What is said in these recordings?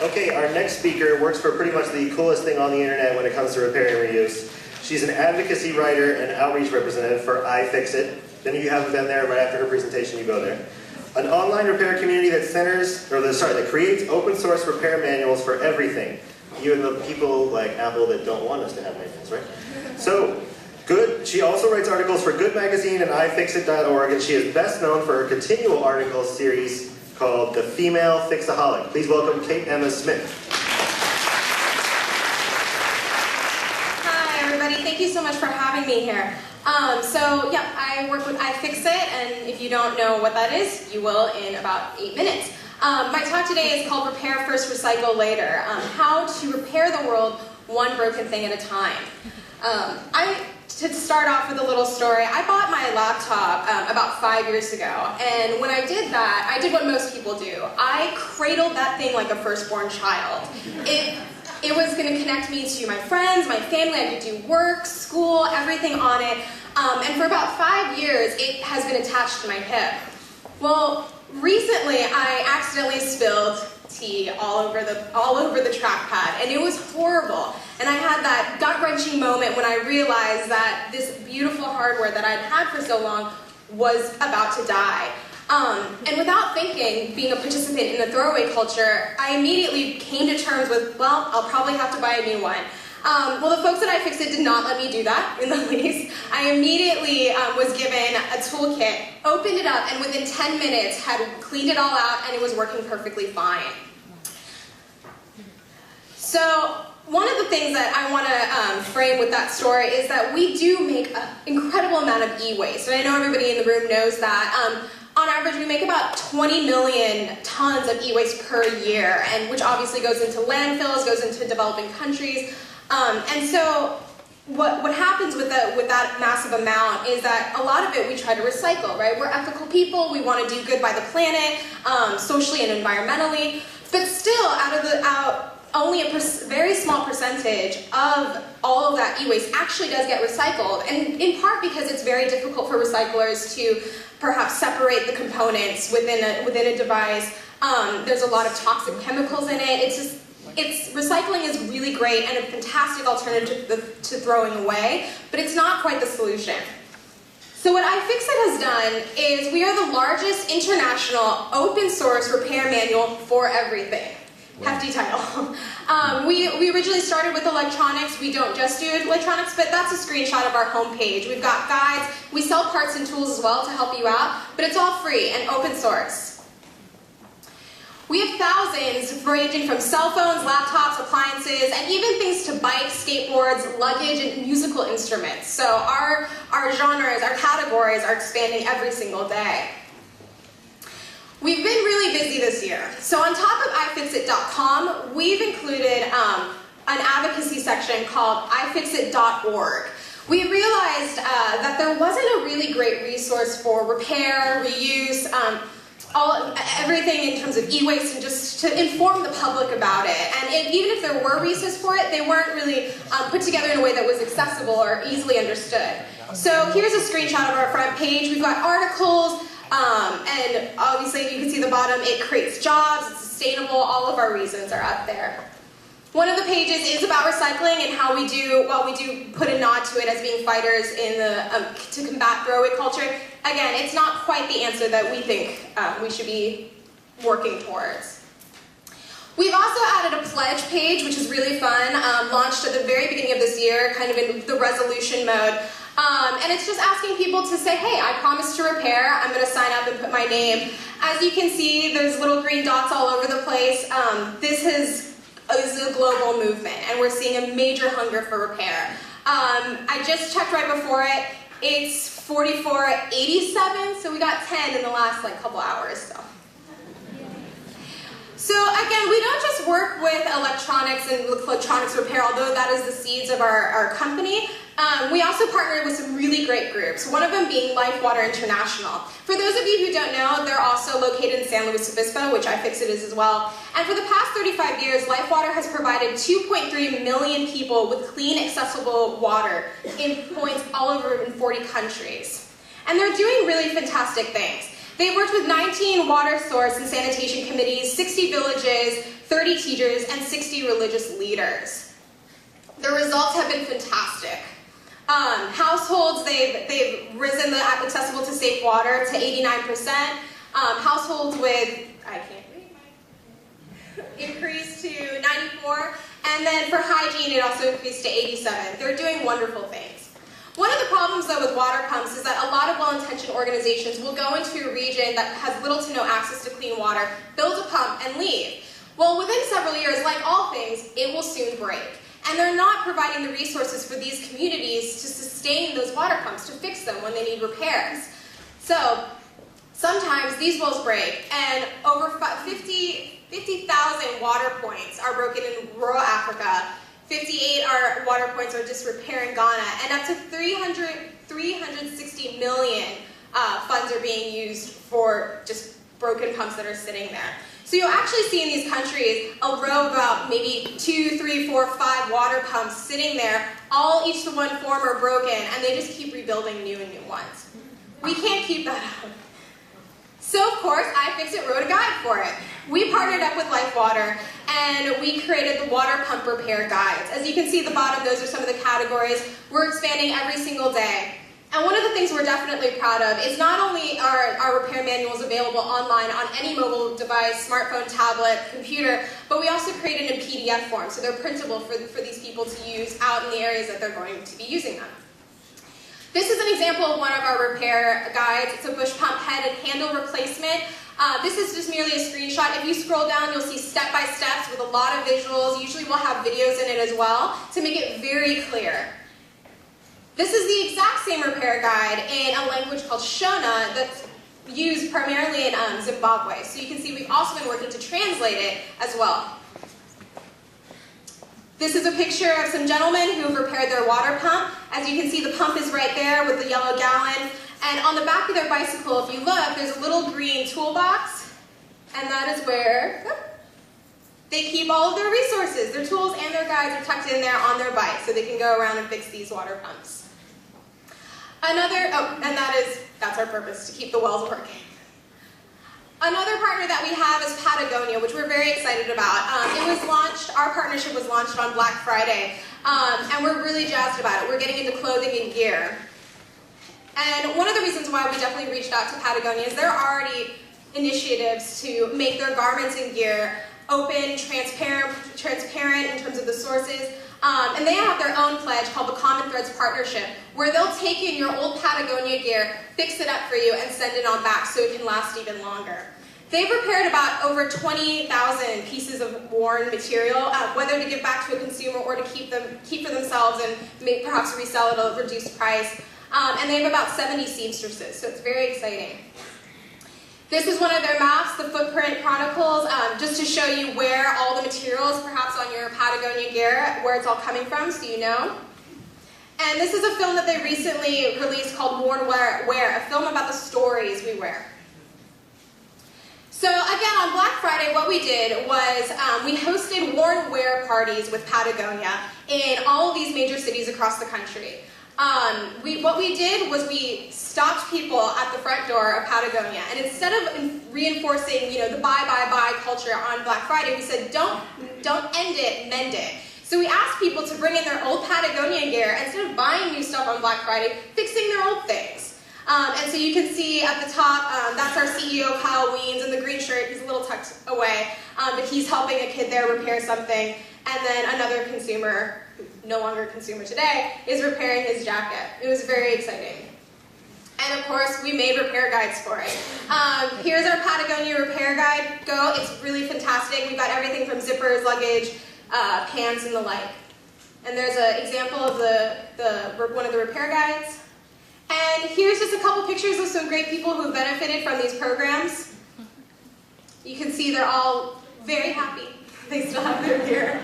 Okay, our next speaker works for pretty much the coolest thing on the internet when it comes to repair and reuse. She's an advocacy writer and outreach representative for iFixit. If any of you haven't been there, right after her presentation, you go there. An online repair community that that creates open source repair manuals for everything. Even the people like Apple that don't want us to have manuals, right? So, she also writes articles for Good Magazine and iFixit.org, and she is best known for her continual article series called The Female Fixaholic. Please welcome Cait Emma Smith. Hi everybody, thank you so much for having me here. I work with iFixit, and if you don't know what that is, you will in about 8 minutes. My talk today is called Repair First, Recycle Later, how to repair the world one broken thing at a time. To start off with a little story, I bought my laptop about 5 years ago, and when I did that, I did what most people do. I cradled that thing like a firstborn child. It was going to connect me to my friends, my family. I could do work, school, everything on it, and for about 5 years, it has been attached to my hip. Well, recently, I accidentally spilled tea all over the trackpad, and it was horrible. And I had that gut-wrenching moment when I realized that this beautiful hardware that I'd had for so long was about to die. And without thinking, being a participant in the throwaway culture, I immediately came to terms with, well, I'll probably have to buy a new one. Well, the folks at iFixit did not let me do that in the least. I immediately was given a toolkit, opened it up, and within 10 minutes had cleaned it all out, and it was working perfectly fine. So, one of the things that I want to frame with that story is that we do make an incredible amount of e-waste, and I know everybody in the room knows that. On average, we make about 20 million tons of e-waste per year, and which obviously goes into landfills, goes into developing countries. And so what happens with that massive amount is that a lot of it we try to recycle, right? We're ethical people, we want to do good by the planet, socially and environmentally, but still only a very small percentage of all of that e-waste actually does get recycled, and in part because it's very difficult for recyclers to perhaps separate the components within a device. There's a lot of toxic chemicals in it. Recycling is really great and a fantastic alternative to throwing away, but it's not quite the solution. So what iFixit has done is we are the largest international open source repair manual for everything. Hefty title. We originally started with electronics. We don't just do electronics, but that's a screenshot of our homepage. We've got guides. We sell parts and tools as well to help you out, but it's all free and open source. We have thousands ranging from cell phones, laptops, appliances, and even things to bikes, skateboards, luggage, and musical instruments. So our genres, our categories are expanding every single day. We've been really busy this year. So on top of iFixit.com, we've included an advocacy section called iFixit.org. We realized that there wasn't a really great resource for repair, reuse, everything in terms of e-waste, and just to inform the public about it. And even if there were resources for it, they weren't really put together in a way that was accessible or easily understood. So here's a screenshot of our front page. We've got articles, and obviously you can see the bottom, it creates jobs, it's sustainable, all of our reasons are up there. One of the pages is about recycling and how we do put a nod to it as being fighters in to combat throwaway culture. Again, it's not quite the answer that we think we should be working towards. We've also added a pledge page, which is really fun, launched at the very beginning of this year, kind of in the resolution mode. And it's just asking people to say, hey, I promise to repair, I'm going to sign up and put my name. As you can see, there's little green dots all over the place. This is a global movement, and we're seeing a major hunger for repair. I just checked right before it. It's 4487, so we got 10 in the last couple hours. So again, we don't just work with electronics and with electronics repair, although that is the seeds of our company. We also partner with some really great groups, one of them being Water International. For those of you who don't know, they're also located in San Luis Obispo, which iFixit is as well. And for the past 35 years, Water has provided 2.3 million people with clean, accessible water in points all over in 40 countries. And they're doing really fantastic things. They've worked with 19 water source and sanitation committees, 60 villages, 30 teachers, and 60 religious leaders. The results have been fantastic. Households, they've risen the accessible to safe water to 89%. Households with, I can't read, increased to 94. And then for hygiene, it also increased to 87. They're doing wonderful things. One of the problems, though, with water pumps is that a lot of well-intentioned organizations will go into a region that has little to no access to clean water, build a pump, and leave. Well, within several years, like all things, it will soon break. And they're not providing the resources for these communities to sustain those water pumps, to fix them when they need repairs. So sometimes these wells break, and over 50,000 water points are broken in rural Africa. 58 water points are disrepair in Ghana, and up to 360 million funds are being used for just broken pumps that are sitting there. So you'll actually see in these countries a row of about maybe 2, 3, 4, 5 water pumps sitting there, all each to one form are broken, and they just keep rebuilding new and new ones. We can't keep that up. So of course, iFixit wrote a guide for it. We partnered up with Life Water, and we created the water pump repair guides. As you can see at the bottom, those are some of the categories. We're expanding every single day. And one of the things we're definitely proud of is not only are our repair manuals available online on any mobile device, smartphone, tablet, computer, but we also created in PDF form, so they're printable for these people to use out in the areas that they're going to be using them. This is an example of one of our repair guides. It's a bush pump head and handle replacement. This is just merely a screenshot. If you scroll down, you'll see step-by-steps with a lot of visuals. Usually we'll have videos in it as well to make it very clear. This is the exact same repair guide in a language called Shona that's used primarily in Zimbabwe. So you can see we've also been working to translate it as well. This is a picture of some gentlemen who have repaired their water pump. As you can see, the pump is right there with the yellow gallon. And on the back of their bicycle, if you look, there's a little green toolbox. And that is where they keep all of their resources. Their tools and their guides are tucked in there on their bike so they can go around and fix these water pumps. That's our purpose, to keep the wells working. Another partner that we have is Patagonia, which we're very excited about. Our partnership was launched on Black Friday, and we're really jazzed about it. We're getting into clothing and gear. And one of the reasons why we definitely reached out to Patagonia is there are already initiatives to make their garments and gear open, transparent in terms of the sources. And they have their own pledge called the Common Threads Partnership, where they'll take in your old Patagonia gear, fix it up for you, and send it on back so it can last even longer. They've repaired about over 20,000 pieces of worn material, whether to give back to a consumer or to keep for themselves and perhaps resell it at a reduced price. And they have about 70 seamstresses, so it's very exciting. This is one of their maps, the Footprint Chronicles, just to show you where all the materials, perhaps on your Patagonia gear, where it's all coming from, so you know. And this is a film that they recently released called Worn Wear, a film about the stories we wear. So again, on Black Friday, what we did was we hosted Worn Wear parties with Patagonia in all of these major cities across the country. What we did was we stopped people at the front door of Patagonia, and instead of reinforcing, the buy culture on Black Friday, we said don't end it, mend it. So we asked people to bring in their old Patagonia gear instead of buying new stuff on Black Friday, fixing their old things. And so you can see at the top, that's our CEO, Kyle Weens, in the green shirt. He's a little tucked away, but he's helping a kid there repair something. And then another consumer, no longer a consumer today, is repairing his jacket. It was very exciting. And of course, we made repair guides for it. Here's our Patagonia repair guide. Go, it's really fantastic. We've got everything from zippers, luggage, pants, and the like. And there's an example of one of the repair guides. And here's just a couple pictures of some great people who benefited from these programs. You can see they're all very happy. They still have their gear.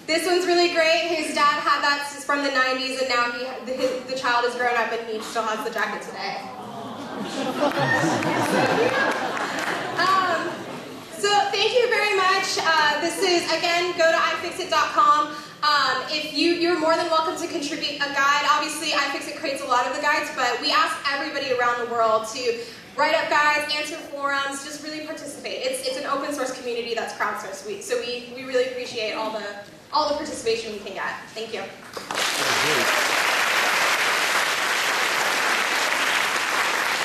This one's really great. His dad had that from the 90s, and now the child has grown up and he still has the jacket today. So thank you very much. This is, again, go to iFixit.com. You're more than welcome to contribute a guide. Obviously, iFixit creates a lot of the guides, but we ask everybody around the world to write up guides, answer forums, just really participate. It's an open source community that's crowdsourced, so we really appreciate all the participation we can get. Thank you.